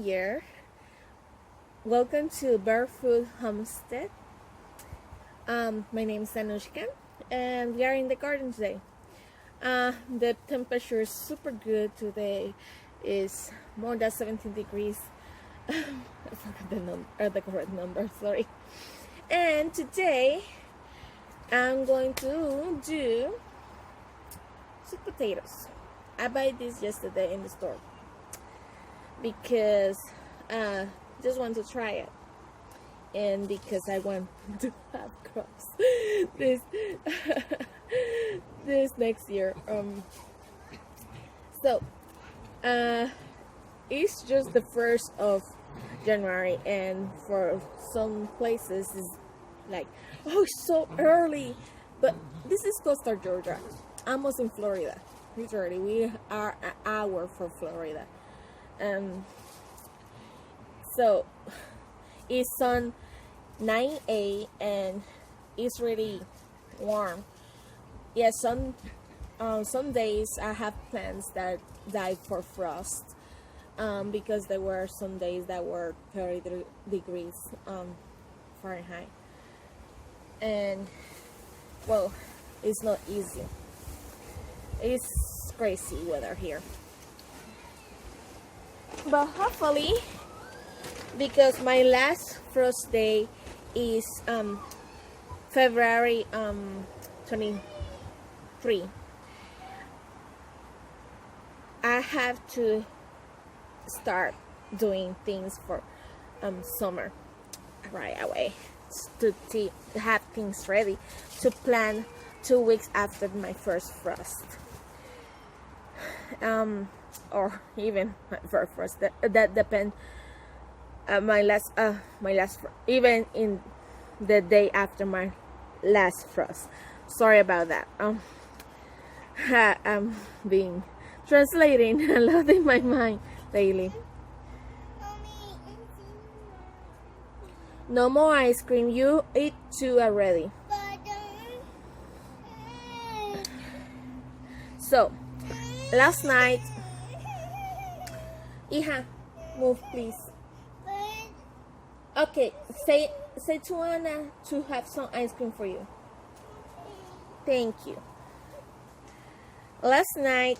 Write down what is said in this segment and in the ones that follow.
Year. Welcome to Barefoot Homestead. My name is Anushka, and we are in the garden today. The temperature is super good today. It's more than 17 degrees. I forgot the correct number. Sorry. And today I'm going to do sweet potatoes. I bought this yesterday in the store because just want to try it, and because I want to have crops this next year. So it's just the 1st of January, and for some places it's like, oh, it's so early, but this is Costa Georgia, almost in Florida. Literally, we are an hour from Florida. So it's on 9 a.m. and it's really warm. Yeah, some days I have plants that died for frost, because there were some days that were 30 degrees Fahrenheit, and well, it's not easy. It's crazy weather here, but hopefully, because my last frost day is February 23, I have to start doing things for summer right away, to have things ready to plan 2 weeks after my first frost, or even my first frost. That depends. My last even in the day after my last frost. Sorry about that. I'm being translating a lot in my mind lately. No more ice cream. You ate 2 already. So last night, Iha, move please. Okay, say to Anna to have some ice cream for you. Thank you. Last night,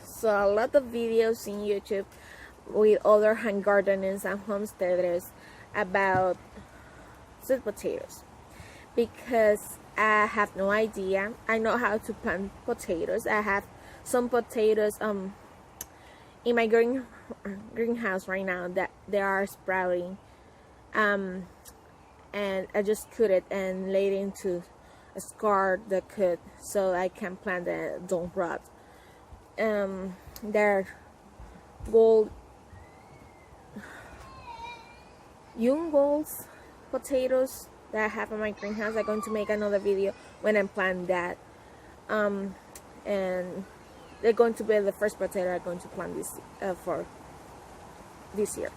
saw a lot of videos in YouTube with other hand gardeners and homesteaders about sweet potatoes, because I have no idea. I know how to plant potatoes. I have some potatoes in my greenhouse right now that they are sprouting. And I just cut it and laid into a scar the cut so I can plant it, don't rot. They're young golds potatoes that I have in my greenhouse. I'm going to make another video when I plant that. And they're going to be the first potato I'm going to plant this for this year.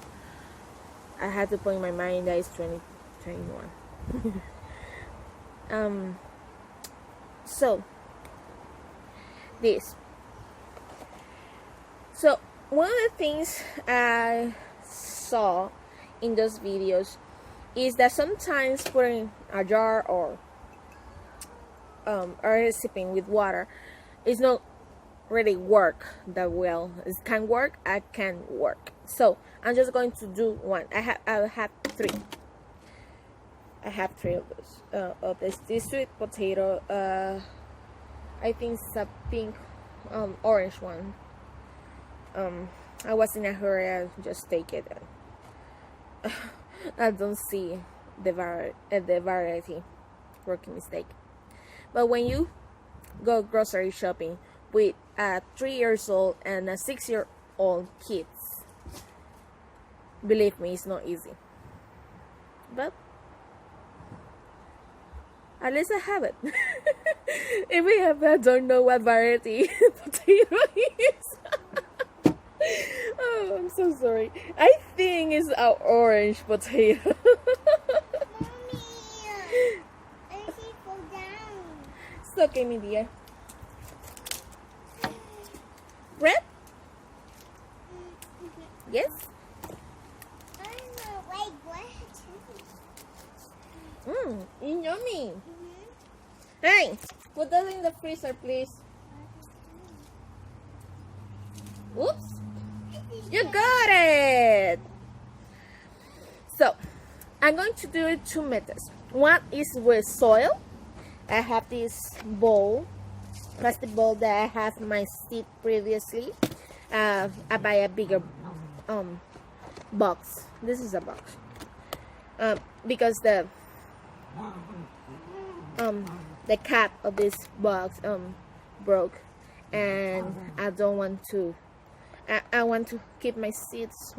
I had to put in my mind that it's 2021. So this. So one of the things I saw in those videos is that sometimes putting a jar or sipping with water is not really work that well. It can work, I can work. So I'm just going to do one. I have 3. I have 3 of those. Of this sweet potato. I think it's a pink, orange one. I was in a hurry. I just take it. I don't see the variety. Rookie mistake. But when you go grocery shopping with a 3-year-old and a 6-year-old kids, believe me, it's not easy. But at least I have it. Even if I don't know what variety potato is. Oh, I'm so sorry. I think it's an orange potato. Mommy, I see fall down. It's okay, my dear. Red? Yes? Yummy. Hey, put that in the freezer, please. Oops. You got it. So, I'm going to do it two methods. One is with soil. I have this bowl, plastic bowl that I have my seed previously. I buy a bigger box. This is a box. Because the cap of this box broke, and I don't want to. I want to keep my seeds,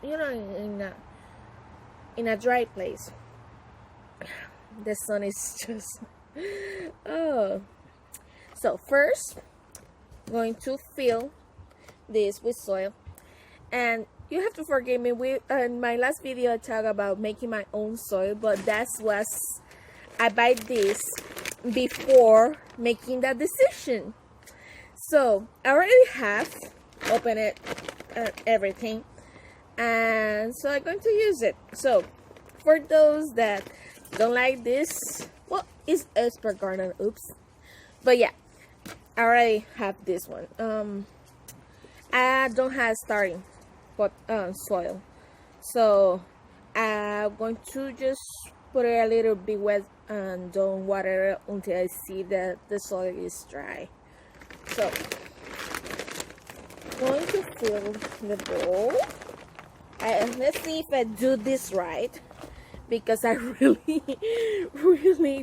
you know, in a dry place. The sun is just oh. So first, I'm going to fill this with soil, and you have to forgive me. In my last video I talked about making my own soil, but that was I buy this before making that decision. So I already have opened it and everything, and so I'm going to use it. So for those that don't like this, well, it's expert garden, oops, but yeah, I already have this one. I don't have starting but soil, so I'm going to just put it a little bit wet and don't water it until I see that the soil is dry. So I'm going to fill the bowl. Let's see if I do this right, because I really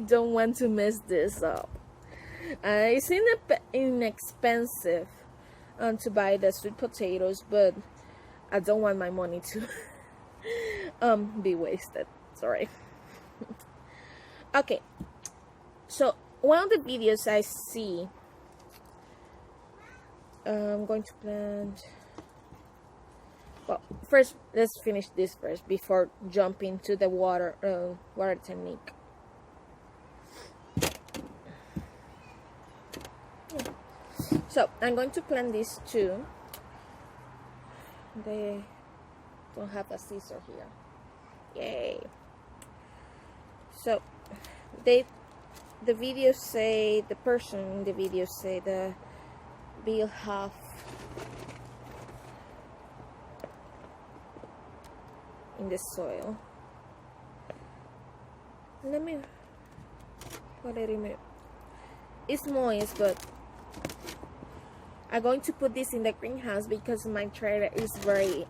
don't want to mess this up. It's inexpensive to buy the sweet potatoes, but I don't want my money to be wasted. Sorry. Okay, so one of the videos I see, I'm going to plant. Well, first let's finish this first before jumping to the water technique. So I'm going to plant these two. They don't have a scissor here. Yay! So the videos say, the person in the video say the bill half in the soil. Let me put it in it. It's moist, but I'm going to put this in the greenhouse because my trailer is very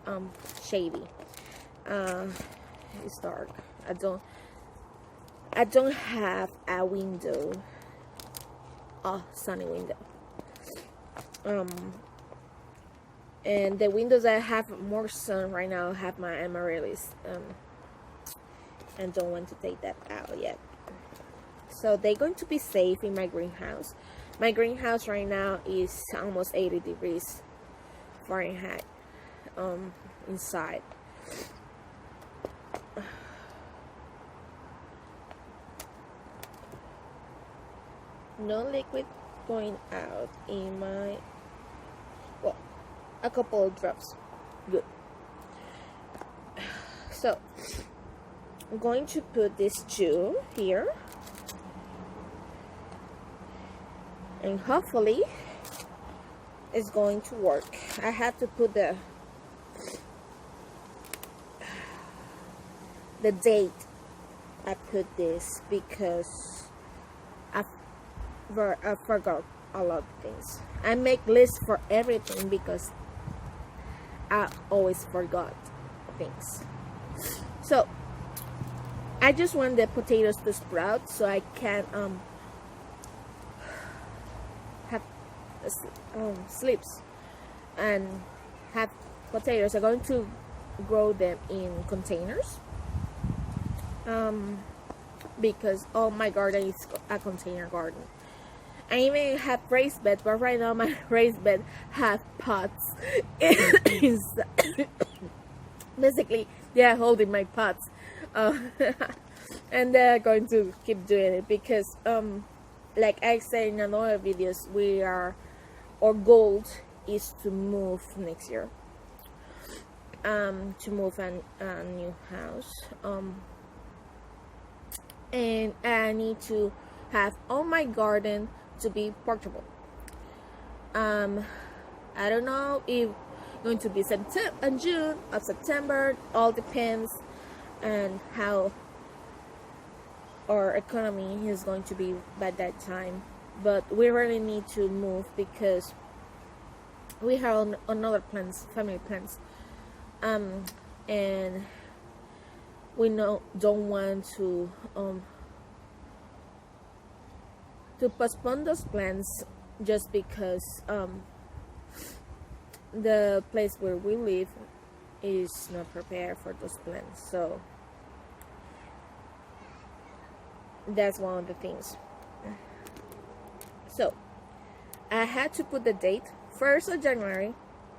shady. It's dark. I don't have a window, sunny window. And the windows that have more sun right now have my amaryllis, and don't want to take that out yet. So they're going to be safe in my greenhouse. My greenhouse right now is almost 80 degrees Fahrenheit inside. No liquid going out in my, well, a couple of drops. Good. So I'm going to put this two here, and hopefully it's going to work. I have to put the date I put this because I forgot a lot of things. I make lists for everything because I always forgot things. So I just want the potatoes to sprout so I can have slips and have potatoes. I'm going to grow them in containers because all my garden is a container garden. I even have raised bed, but right now my raised bed have pots. Basically, they are holding my pots, and they're going to keep doing it because, like I said in another videos, our goal is to move next year. To move a new house. and I need to have all my garden to be portable. I don't know if going to be September and June or September, all depends on how our economy is going to be by that time. But we really need to move because we have another plans, family plans, and we don't want to postpone those plans just because the place where we live is not prepared for those plans. So that's one of the things. So I had to put the date 1st of January.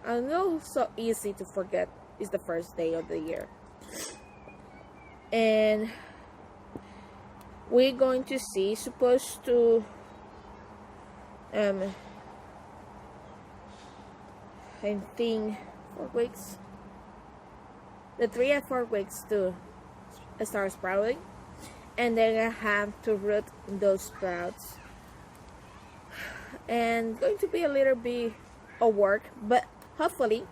I know, so easy to forget. It's the first day of the year, and we're going to see, supposed to I think 4 weeks, the 3 or 4 weeks to start sprouting, and then I have to root those sprouts, and going to be a little bit of work, but hopefully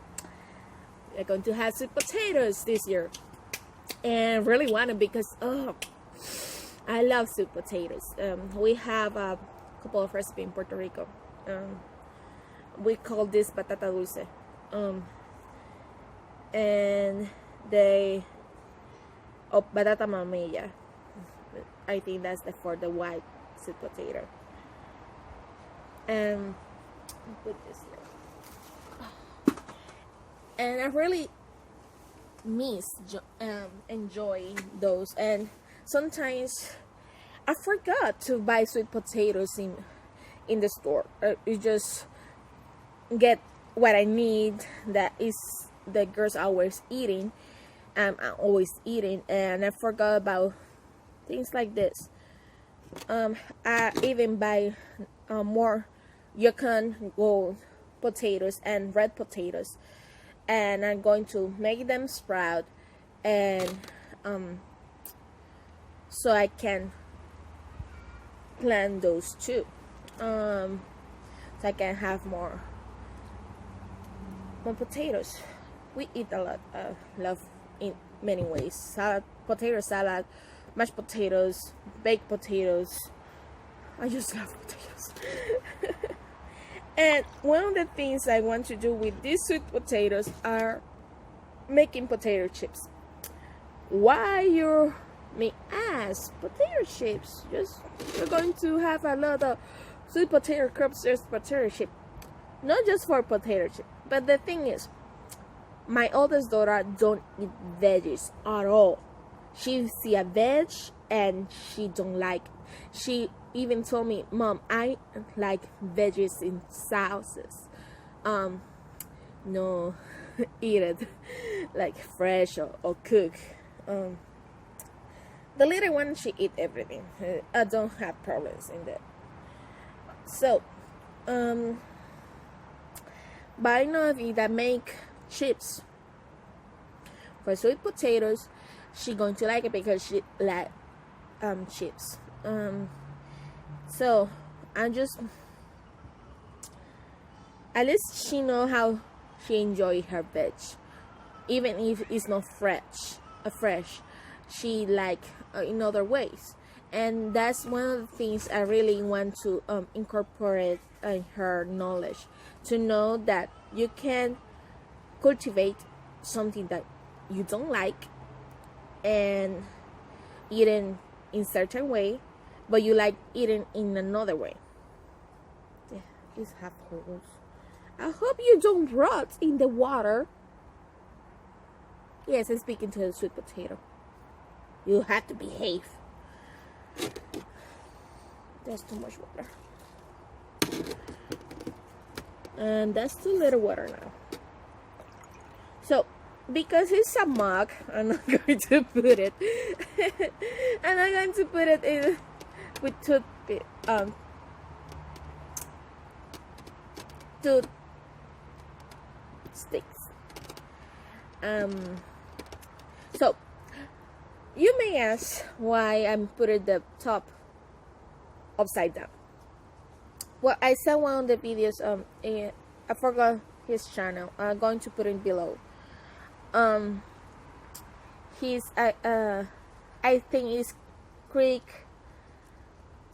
we're going to have sweet potatoes this year, and really want it because I love sweet potatoes. We have a couple of recipes in Puerto Rico. We call this batata dulce, and they batata mamilla. I think that's for the white sweet potato. And put this there. And I really miss enjoying those. And sometimes I forgot to buy sweet potatoes in the store. You just get what I need. That is the girls always eating. I'm always eating, and I forgot about things like this. I even buy more Yukon Gold potatoes and red potatoes, and I'm going to make them sprout, and so I can plant those too, so I can have more potatoes. We eat a lot of love in many ways: salad, potato salad, mashed potatoes, baked potatoes. I just love potatoes. And one of the things I want to do with these sweet potatoes are making potato chips. Why, you may ask? Potato chips, you're going to have a lot of sweet potato crops, just potato chip, not just for potato chip. But the thing is, my oldest daughter don't eat veggies at all. She see a veg and she don't like. She even told me, "Mom, I like veggies in sauces." No, eat it like fresh or cook. The little one, she eat everything. I don't have problems in that. So, but I know if that make chips for sweet potatoes, she going to like it because she like chips. So I'm just, at least she know how she enjoy her veg, even if it's not fresh. She like in other ways, and that's one of the things I really want to incorporate in her knowledge, to know that you can cultivate something that you don't like and eating in certain way, but you like eating in another way. Yeah, it's half holes. I hope you don't rot in the water. Yes, I'm speaking to the sweet potato. You have to behave. That's too much water. And that's too little water now. So, because it's a mug, I'm not going to put it. And I'm going to put it in with toothpick, tooth sticks. So You may ask why I'm putting the top upside down. Well, I saw one of the videos. I forgot his channel. I'm going to put it below. Um, he's I think it's Creek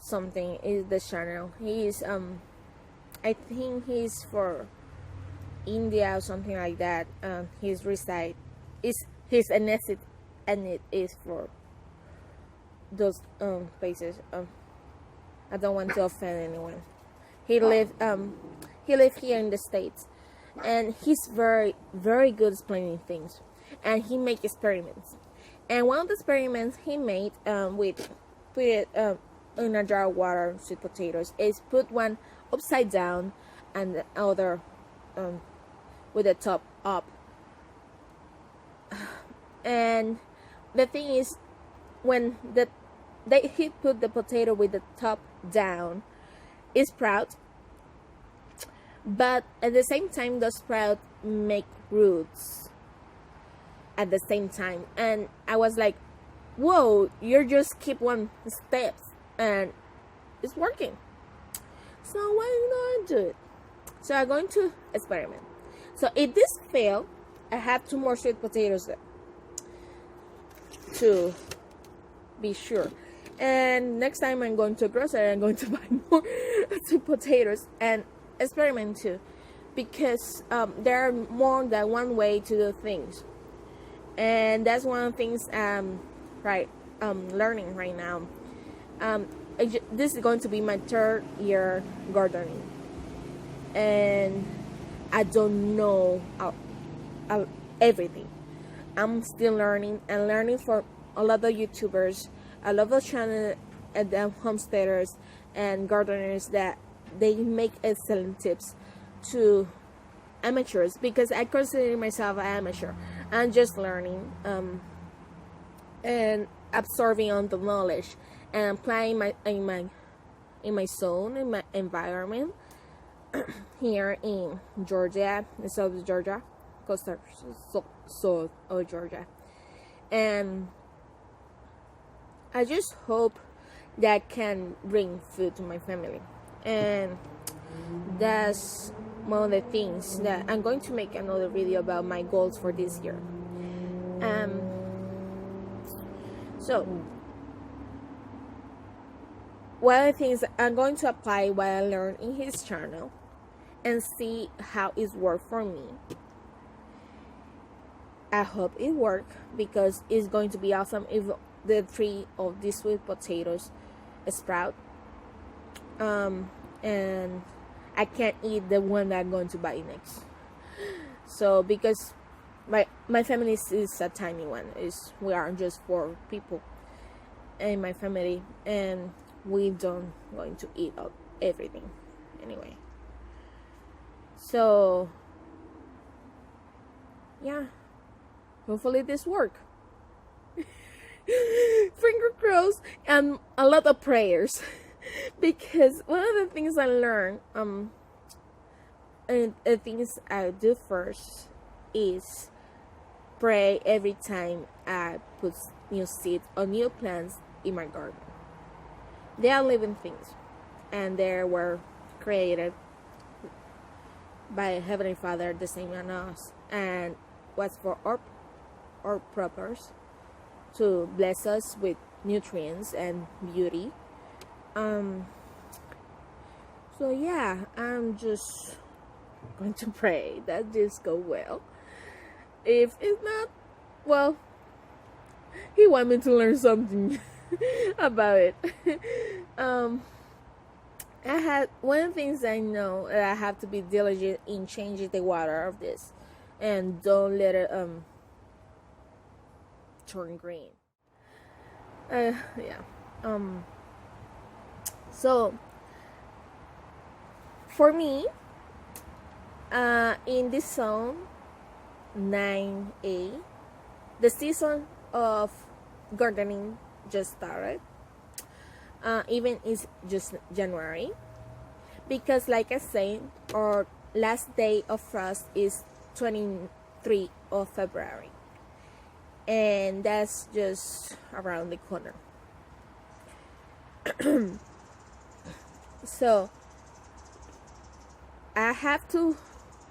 something is the channel. He's I think he's for India or something like that. His reside is his ethnicity, and it is for those places. I don't want to offend anyone. He lived here in the States, and he's very good explaining things, and he make experiments. And one of the experiments he made with put it in a jar of water, sweet potatoes, is put one upside down and the other with the top up. And the thing is, when he put the potato with the top down, it sprouts, but at the same time the sprout make roots at the same time. And I was like, whoa, you just keep one steps and it's working. So why not do it? So I'm going to experiment. So if this fail, I have 2 more sweet potatoes there to be sure. And next time I'm going to a grocery, I'm going to buy more sweet potatoes and experiment too, because there are more than one way to do things, and that's one of the things learning right now. This is going to be my 3rd year gardening, and I don't know everything. I'm still learning, and learning for a lot of YouTubers, a lot of channel and homesteaders and gardeners that they make excellent tips to amateurs, because I consider myself an amateur. I'm just learning and absorbing on the knowledge and applying in my zone, in my environment here in Georgia, in South Georgia, south of Georgia. And I just hope that I can bring food to my family. And that's one of the things that I'm going to make another video about my goals for this year. So one of the things I'm going to apply what I learned in his channel and see how it's worked for me. I hope it works, because it's going to be awesome if the 3 of these sweet potatoes sprout. And I can't eat the one that I'm going to buy next. So because my family is a tiny one, we are just 4 people in my family, and we don't going to eat everything anyway. So yeah, hopefully this work. Finger crossed and a lot of prayers. Because one of the things I learned, and the things I do first is pray every time I put new seeds or new plants in my garden. They are living things, and they were created by Heavenly Father, the same as us, and was for our purpose to bless us with nutrients and beauty. So yeah, I'm just going to pray that this go well. If it's not, well, he want me to learn something about it. I had one of the things I know that I have to be diligent in changing the water of this, and don't let it turn green. Yeah. So for me, in this zone 9A, the season of gardening just started. Even it's just January, because like I said, our last day of frost is 23 of February, and that's just around the corner. So I have to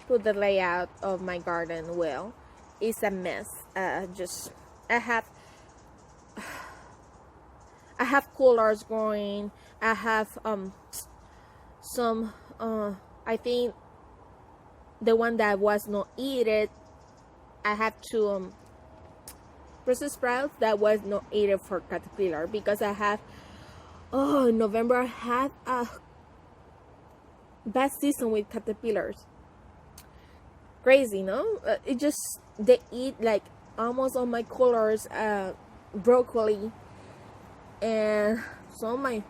put the layout of my garden well. It's a mess. Just I have collards growing. I have some I think the one that was not eaten. I have to Brussels sprouts that was not eaten for caterpillar, because I have in November I had a bad season with caterpillars. Crazy, no? It just, they eat like almost all my colors, broccoli, and so my,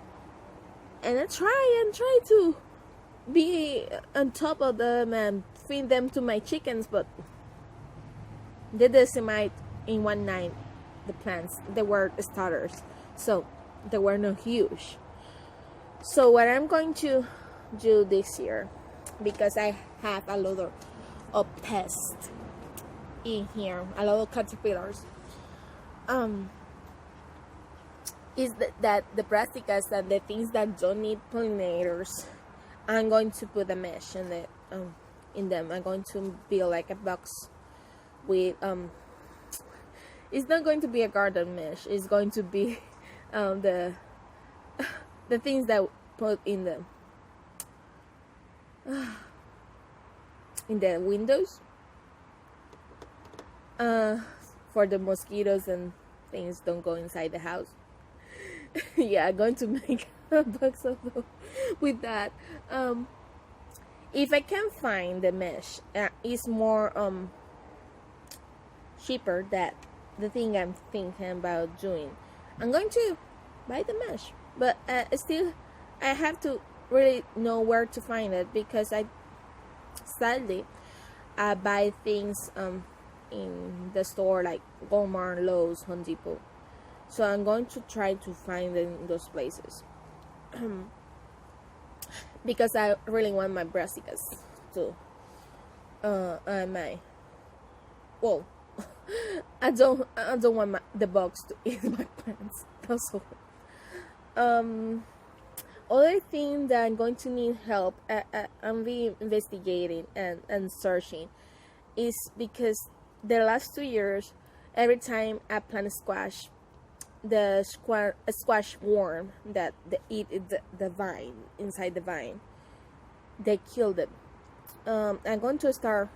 and I try to be on top of them and feed them to my chickens, but they decimate in one night the plants. They were starters, so they were not huge. So what I'm going to do this year, because I have a lot of pests in here, a lot of caterpillars, is that the brassicas and the things that don't need pollinators, I'm going to put a mesh in them. I'm going to build like a box with it's not going to be a garden mesh. It's going to be the things that put in the windows, for the mosquitoes and things don't go inside the house. Yeah, I'm going to make a box of those with that. If I can find the mesh, it's more cheaper. That the thing I'm thinking about doing, I'm going to buy the mesh, but still I have to really know where to find it, because I sadly buy things in the store like Walmart, Lowe's, Home Depot. So I'm going to try to find them in those places. Because I really want my brassicas to my, well, I don't want the bugs to eat my plants. That's all. Other thing that I'm going to need help, I'm be investigating and searching, is because the last 2 years, every time I plant a squash, the squash worm that they eat the vine, inside the vine, they kill them. I'm going to start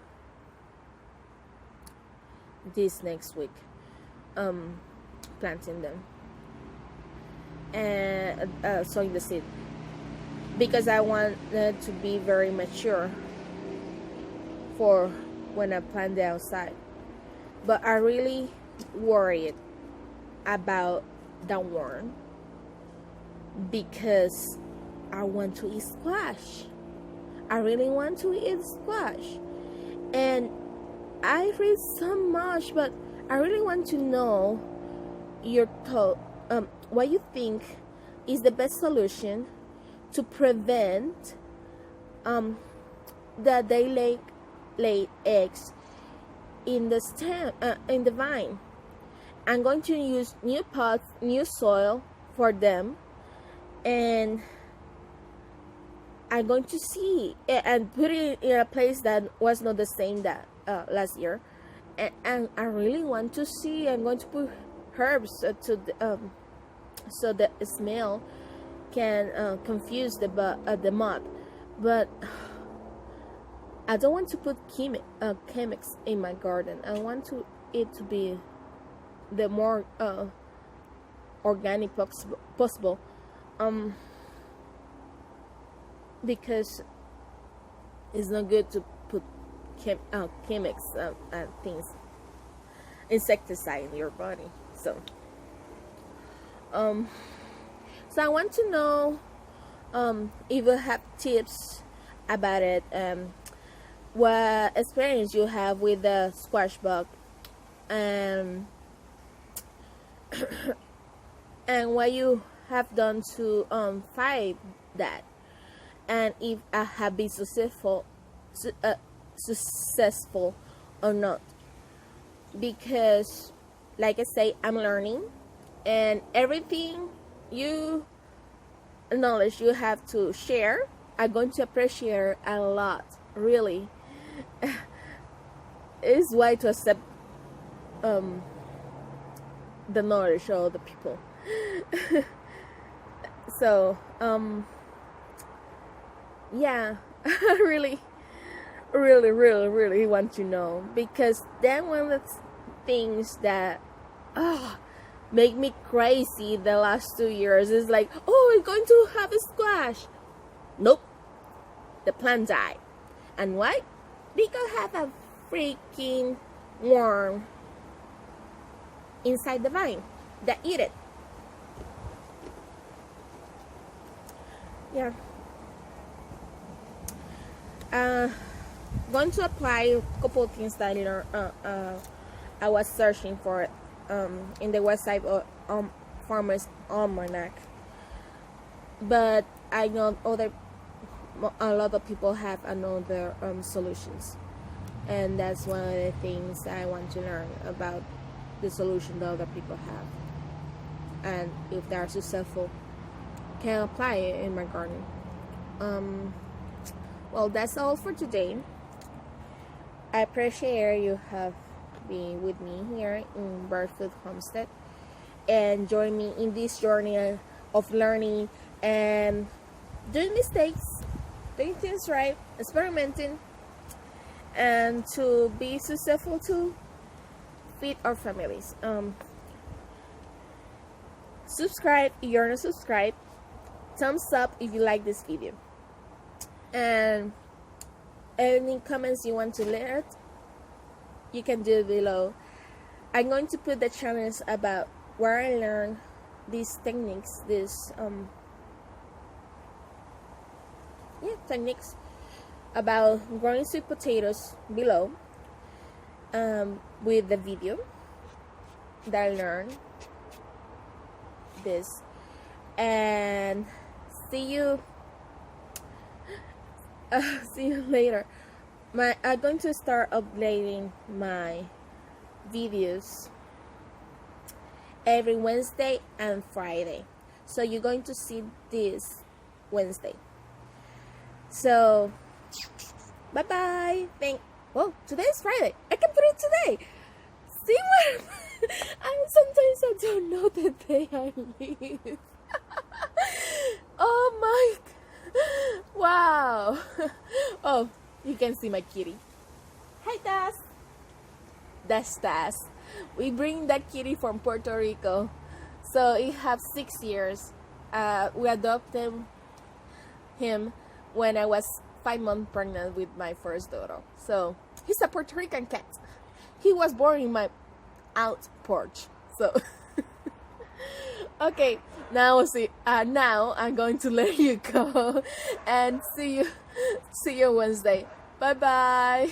this next week, planting them and sowing the seed, because I want it to be very mature for when I plant them outside. But I really worried about the worm, because I want to eat squash. I really want to eat squash, and I read so much, but I really want to know your thought. What you think is the best solution to prevent that they lay eggs in the stem, in the vine. I'm going to use new pots, new soil for them, and I'm going to see and put it in a place that was not the same that last year. And I really want to see. I'm going to put herbs to the, so the smell can confuse the moth, but I don't want to put chemics in my garden. I want it to be the more organic possible, because it's not good to put chemics and things, insecticide in your body. So I want to know if you have tips about it, what experience you have with the squash bug, and what you have done to fight that, and if I have been successful or not. Because like I say, I'm learning, and everything you knowledge you have to share, I'm going to appreciate a lot. Really, it's why to accept the knowledge of the people. So yeah, I really want to know, because then one of the things that make me crazy the last 2 years is like, oh, we're going to have a squash. Nope, the plant died. And why? Because I have a freaking worm inside the vine that eat it. Yeah. Going to apply a couple of things that I was searching for in the website of Farmer's Almanac, but I know a lot of people have another solutions, and that's one of the things I want to learn about, the solution that other people have, and if they are successful, can apply it in my garden. Well, that's all for today. I appreciate you have been with me here in Birdfoot Homestead and join me in this journey of learning and doing mistakes, doing things right, experimenting, and to be successful to feed our families. Subscribe if you're not subscribed. Thumbs up if you like this video. And any comments you want to let, you can do it below. I'm going to put the channels about where I learned these techniques, techniques about growing sweet potatoes below, with the video that I learned this. And see you later. I'm going to start uploading my videos every Wednesday and Friday, so you're going to see this Wednesday. So bye bye. Oh, today's Friday. I can put it today. See what? Sometimes I don't know the day I leave. Oh my! Wow! Oh, you can see my kitty. Hi, Taz. That's Taz. We bring that kitty from Puerto Rico, so it has 6 years. We adopted him when I was 5 months pregnant with my first daughter. So he's a Puerto Rican cat. He was born in my out porch. So okay, now I'm going to let you go and see you Wednesday. Bye bye.